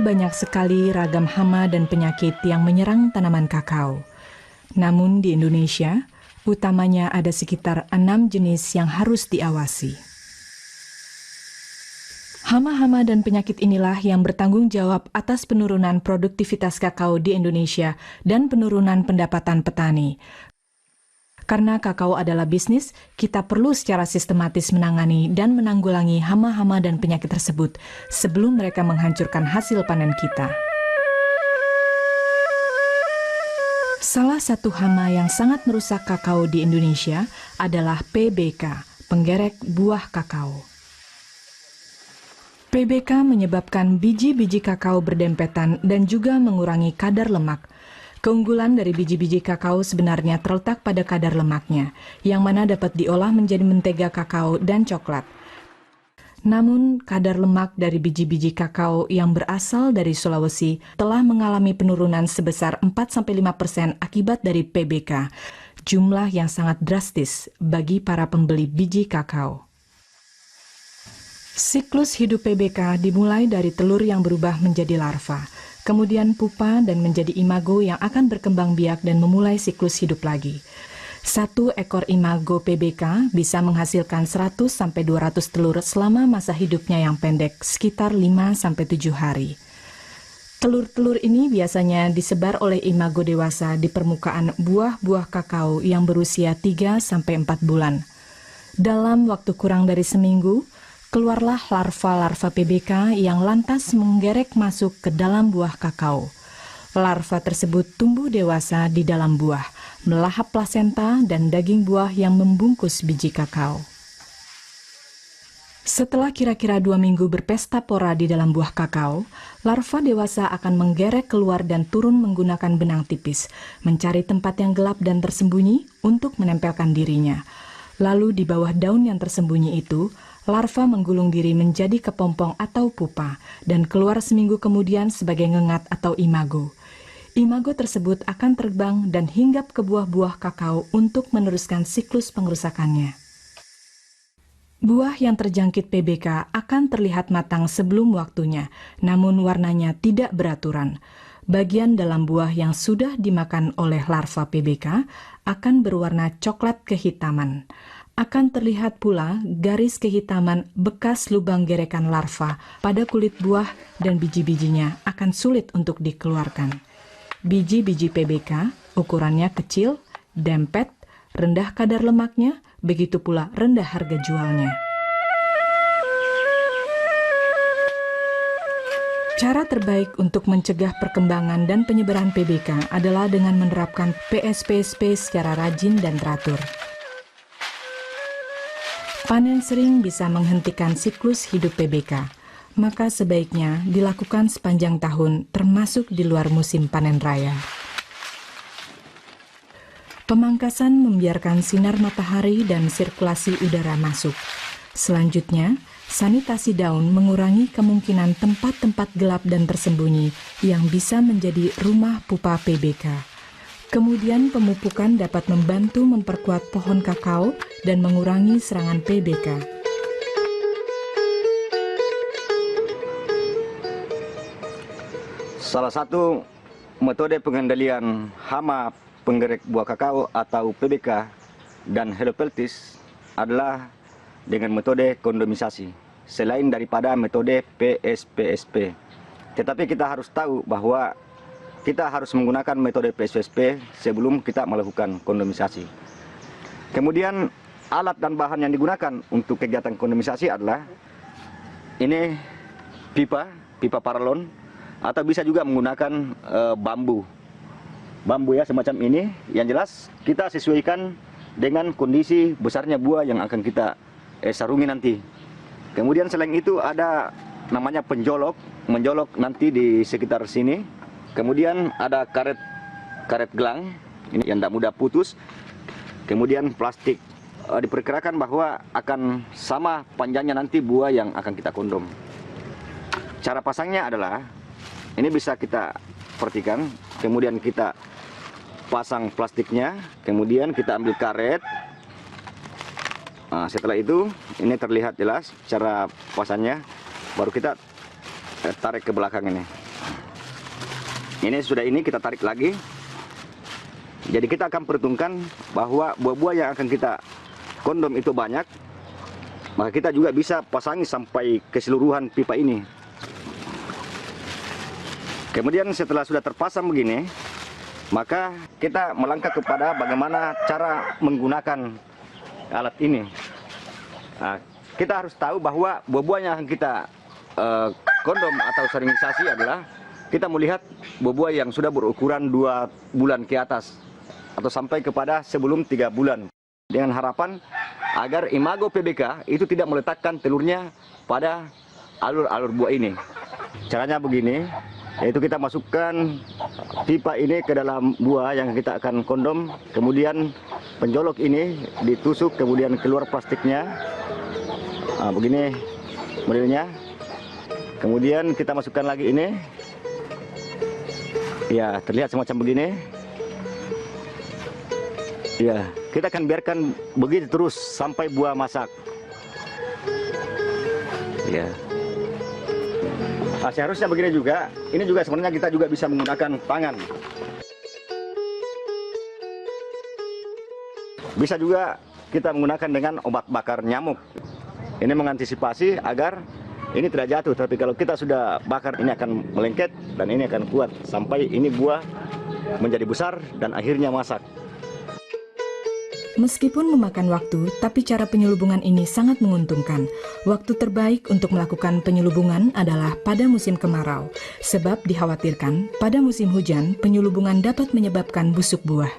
banyak sekali ragam hama dan penyakit yang menyerang tanaman kakao. Namun di Indonesia, utamanya ada sekitar 6 jenis yang harus diawasi. Hama-hama dan penyakit inilah yang bertanggung jawab atas penurunan produktivitas kakao di Indonesia dan penurunan pendapatan petani. Karena kakao adalah bisnis, kita perlu secara sistematis menangani dan menanggulangi hama-hama dan penyakit tersebut sebelum mereka menghancurkan hasil panen kita. Salah satu hama yang sangat merusak kakao di Indonesia adalah PBK, penggerek buah kakao. PBK menyebabkan biji-biji kakao berdempetan dan juga mengurangi kadar lemak. Keunggulan dari biji-biji kakao sebenarnya terletak pada kadar lemaknya, yang mana dapat diolah menjadi mentega kakao dan coklat. Namun, kadar lemak dari biji-biji kakao yang berasal dari Sulawesi telah mengalami penurunan sebesar 4-5% akibat dari PBK, jumlah yang sangat drastis bagi para pembeli biji kakao. Siklus hidup PBK dimulai dari telur yang berubah menjadi larva, kemudian pupa dan menjadi imago yang akan berkembang biak dan memulai siklus hidup lagi. Satu ekor imago PBK bisa menghasilkan 100-200 telur selama masa hidupnya yang pendek, sekitar 5-7 hari. Telur-telur ini biasanya disebar oleh imago dewasa di permukaan buah-buah kakao yang berusia 3-4 bulan. Dalam waktu kurang dari seminggu, keluarlah larva-larva PBK yang lantas menggerek masuk ke dalam buah kakao. Larva tersebut tumbuh dewasa di dalam buah, melahap plasenta dan daging buah yang membungkus biji kakao. Setelah kira-kira 2 minggu berpesta pora di dalam buah kakao, larva dewasa akan menggerek keluar dan turun menggunakan benang tipis, mencari tempat yang gelap dan tersembunyi untuk menempelkan dirinya. Lalu di bawah daun yang tersembunyi itu, larva menggulung diri menjadi kepompong atau pupa dan keluar seminggu kemudian sebagai ngengat atau imago. Imago tersebut akan terbang dan hinggap ke buah-buah kakao untuk meneruskan siklus pengerusakannya. Buah yang terjangkit PBK akan terlihat matang sebelum waktunya, namun warnanya tidak beraturan. Bagian dalam buah yang sudah dimakan oleh larva PBK akan berwarna coklat kehitaman. Akan terlihat pula garis kehitaman bekas lubang gerekan larva pada kulit buah dan biji-bijinya akan sulit untuk dikeluarkan. Biji-biji PBK ukurannya kecil, dempet, rendah kadar lemaknya, begitu pula rendah harga jualnya. Cara terbaik untuk mencegah perkembangan dan penyebaran PBK adalah dengan menerapkan PSPSP secara rajin dan teratur. Panen sering bisa menghentikan siklus hidup PBK, maka sebaiknya dilakukan sepanjang tahun termasuk di luar musim panen raya. Pemangkasan membiarkan sinar matahari dan sirkulasi udara masuk. Selanjutnya, sanitasi daun mengurangi kemungkinan tempat-tempat gelap dan tersembunyi yang bisa menjadi rumah pupa PBK. Kemudian pemupukan dapat membantu memperkuat pohon kakao dan mengurangi serangan PBK. Salah satu metode pengendalian hama penggerek buah kakao atau PBK dan helopeltis adalah dengan metode kondomisasi, selain daripada metode PSPSP. Tetapi kita harus tahu bahwa kita harus menggunakan metode PSPSP sebelum kita melakukan kondomisasi. Kemudian alat dan bahan yang digunakan untuk kegiatan kondomisasi adalah ini pipa paralon, atau bisa juga menggunakan bambu ya, semacam ini. Yang jelas kita sesuaikan dengan kondisi besarnya buah yang akan kita sarungi nanti. Kemudian selain itu ada namanya menjolok nanti di sekitar sini. Kemudian ada karet gelang ini yang tidak mudah putus. Kemudian plastik. Diperkirakan bahwa akan sama panjangnya nanti buah yang akan kita kondom. Cara pasangnya adalah ini bisa kita perhatikan. Kemudian kita pasang plastiknya. Kemudian kita ambil karet. Nah, setelah itu ini terlihat jelas cara pasangnya. Baru kita tarik ke belakang ini. Ini kita tarik lagi. Jadi kita akan perhitungkan bahwa buah-buah yang akan kita kondom itu banyak, maka kita juga bisa pasangi sampai keseluruhan pipa ini. Kemudian setelah sudah terpasang begini, maka kita melangkah kepada bagaimana cara menggunakan alat ini. Nah, kita harus tahu bahwa buah-buah yang akan kita kondom atau sterilisasi adalah kita melihat buah-buah yang sudah berukuran 2 bulan ke atas atau sampai kepada sebelum 3 bulan, dengan harapan agar imago PBK itu tidak meletakkan telurnya pada alur-alur buah ini. Caranya begini, yaitu kita masukkan pipa ini ke dalam buah yang kita akan kondom, kemudian penjolok ini ditusuk, kemudian keluar plastiknya. Nah, begini modelnya. Kemudian kita masukkan lagi ini. Ya, terlihat semacam begini. Ya, kita akan biarkan begitu terus sampai buah masak. Ya. Nah, seharusnya begini juga. Ini juga sebenarnya kita juga bisa menggunakan tangan. Bisa juga kita menggunakan dengan obat bakar nyamuk. Ini mengantisipasi agar ini tidak jatuh, tapi kalau kita sudah bakar ini akan melengket dan ini akan kuat sampai ini buah menjadi besar dan akhirnya masak. Meskipun memakan waktu, tapi cara penyelubungan ini sangat menguntungkan. Waktu terbaik untuk melakukan penyelubungan adalah pada musim kemarau, sebab dikhawatirkan pada musim hujan penyelubungan dapat menyebabkan busuk buah.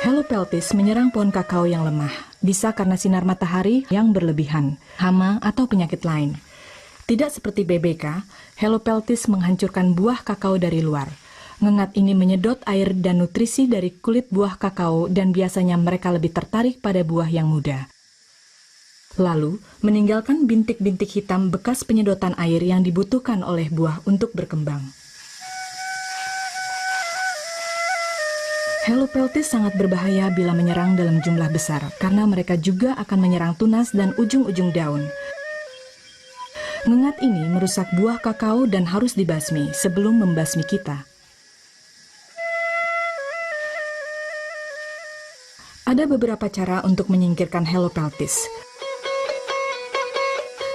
Helopeltis menyerang pohon kakao yang lemah, bisa karena sinar matahari yang berlebihan, hama, atau penyakit lain. Tidak seperti BBK, Helopeltis menghancurkan buah kakao dari luar. Ngengat ini menyedot air dan nutrisi dari kulit buah kakao dan biasanya mereka lebih tertarik pada buah yang muda. Lalu, meninggalkan bintik-bintik hitam bekas penyedotan air yang dibutuhkan oleh buah untuk berkembang. Helopeltis sangat berbahaya bila menyerang dalam jumlah besar, karena mereka juga akan menyerang tunas dan ujung-ujung daun. Ngengat ini merusak buah kakao dan harus dibasmi sebelum membasmi kita. Ada beberapa cara untuk menyingkirkan Helopeltis.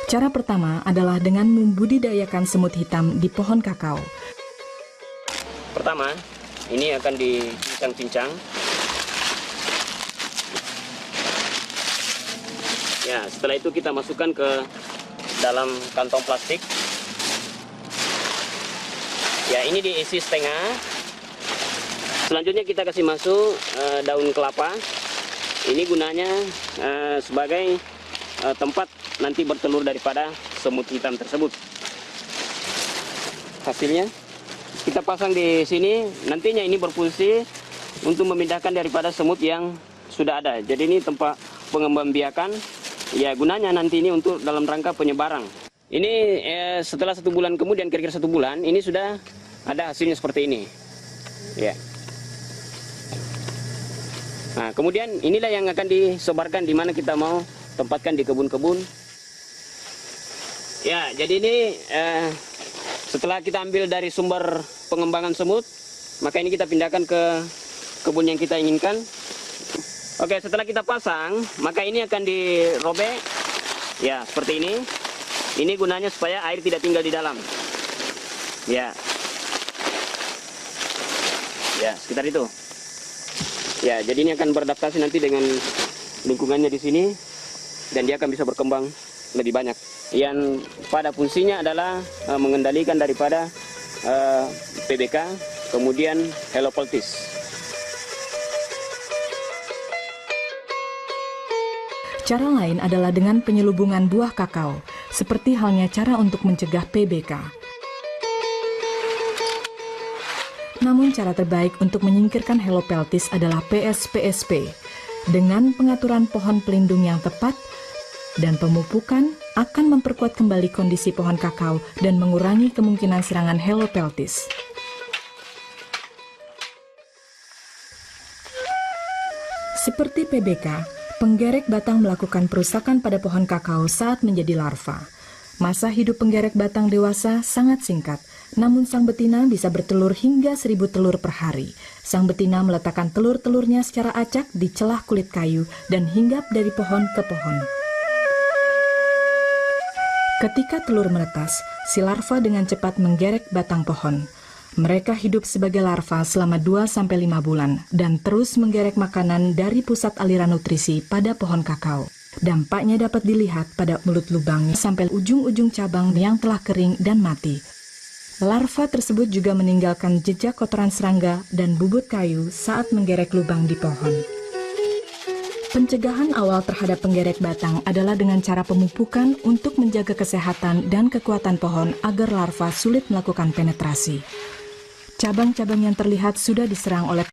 Cara pertama adalah dengan membudidayakan semut hitam di pohon kakao. Pertama, ini akan dicincang-cincang. Ya, setelah itu kita masukkan ke dalam kantong plastik. Ya, ini diisi setengah. Selanjutnya kita kasih masuk daun kelapa. Ini gunanya sebagai tempat nanti bertelur daripada semut hitam tersebut. Hasilnya kita pasang di sini, nantinya ini berfungsi untuk memindahkan daripada semut yang sudah ada. Jadi ini tempat pengembang-biakan, ya gunanya nanti ini untuk dalam rangka penyebaran. Ini setelah 1 bulan kemudian, kira-kira 1 bulan, ini sudah ada hasilnya seperti ini. Ya. Nah, kemudian inilah yang akan disebarkan di mana kita mau tempatkan di kebun-kebun. Ya, jadi ini setelah kita ambil dari sumber pengembangan semut, maka ini kita pindahkan ke kebun yang kita inginkan. Oke, setelah kita pasang, maka ini akan dirobek. Ya, seperti ini. Ini gunanya supaya air tidak tinggal di dalam. Ya. Ya, sekitar itu. Ya, jadi ini akan beradaptasi nanti dengan lingkungannya di sini, dan dia akan bisa berkembang lebih banyak. Yang pada fungsinya adalah mengendalikan daripada PBK, kemudian Helopeltis. Cara lain adalah dengan penyelubungan buah kakao, seperti halnya cara untuk mencegah PBK. Namun cara terbaik untuk menyingkirkan Helopeltis adalah PSPSP, dengan pengaturan pohon pelindung yang tepat dan pemupukan akan memperkuat kembali kondisi pohon kakao dan mengurangi kemungkinan serangan Helopeltis. Seperti PBK, penggerek batang melakukan perusakan pada pohon kakao saat menjadi larva. Masa hidup penggerek batang dewasa sangat singkat, namun sang betina bisa bertelur hingga 1000 telur per hari. Sang betina meletakkan telur-telurnya secara acak di celah kulit kayu dan hinggap dari pohon ke pohon. Ketika telur menetas, si larva dengan cepat menggerek batang pohon. Mereka hidup sebagai larva selama 2-5 bulan dan terus menggerek makanan dari pusat aliran nutrisi pada pohon kakao. Dampaknya dapat dilihat pada mulut lubang sampai ujung-ujung cabang yang telah kering dan mati. Larva tersebut juga meninggalkan jejak kotoran serangga dan bubut kayu saat menggerek lubang di pohon. Pencegahan awal terhadap penggerek batang adalah dengan cara pemupukan untuk menjaga kesehatan dan kekuatan pohon agar larva sulit melakukan penetrasi. Cabang-cabang yang terlihat sudah diserang oleh